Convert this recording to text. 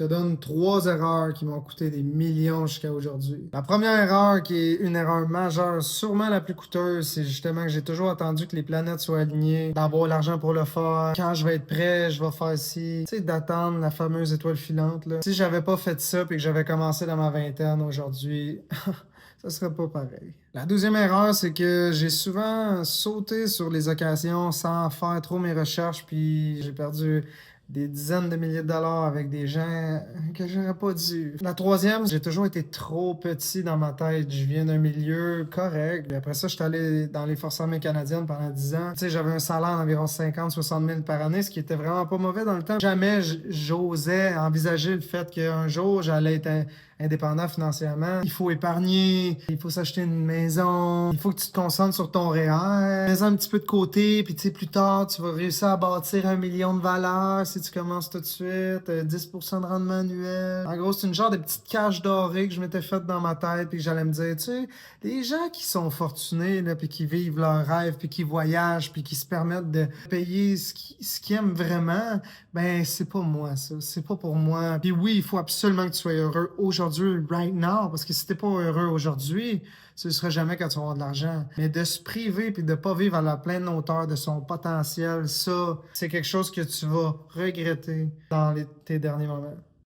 Je te donne 3 erreurs qui m'ont coûté des millions jusqu'à aujourd'hui. La première erreur, qui est une erreur majeure, sûrement la plus coûteuse, c'est justement que j'ai toujours attendu que les planètes soient alignées, d'avoir l'argent pour le faire. Quand je vais être prêt, je vais faire ci. Tu sais, d'attendre la fameuse étoile filante, là. Si j'avais pas fait ça et que j'avais commencé dans ma vingtaine aujourd'hui, ça serait pas pareil. La deuxième erreur, c'est que j'ai souvent sauté sur les occasions sans faire trop mes recherches, puis j'ai perdu des dizaines de milliers de dollars avec des gens que j'aurais pas dû. La troisième, j'ai toujours été trop petit dans ma tête. Je viens d'un milieu correct. Puis après ça, je suis allé dans les Forces armées canadiennes pendant 10 ans. Tu sais, j'avais un salaire d'environ 50-60 000 par année, ce qui était vraiment pas mauvais dans le temps. Jamais j'osais envisager le fait qu'un jour, j'allais être indépendant financièrement. Il faut épargner, il faut s'acheter une maison, il faut que tu te concentres sur ton REER, mets un petit peu de côté, puis tu sais, plus tard, tu vas réussir à bâtir 1 million de valeur si tu commences tout de suite, 10% de rendement annuel. En gros, c'est une genre de petite cage dorée que je m'étais faite dans ma tête, puis que j'allais me dire, tu sais, les gens qui sont fortunés, là, puis qui vivent leurs rêves, puis qui voyagent, puis qui se permettent de payer ce qu'ils aiment vraiment, ben, c'est pas moi, ça. C'est pas pour moi. Puis oui, il faut absolument que tu sois heureux aujourd'hui, right now, parce que si t'es pas heureux aujourd'hui, ce ne sera jamais quand tu vas avoir de l'argent. Mais de se priver puis de pas vivre à la pleine hauteur de son potentiel, ça, c'est quelque chose que tu vas regretter dans tes derniers moments.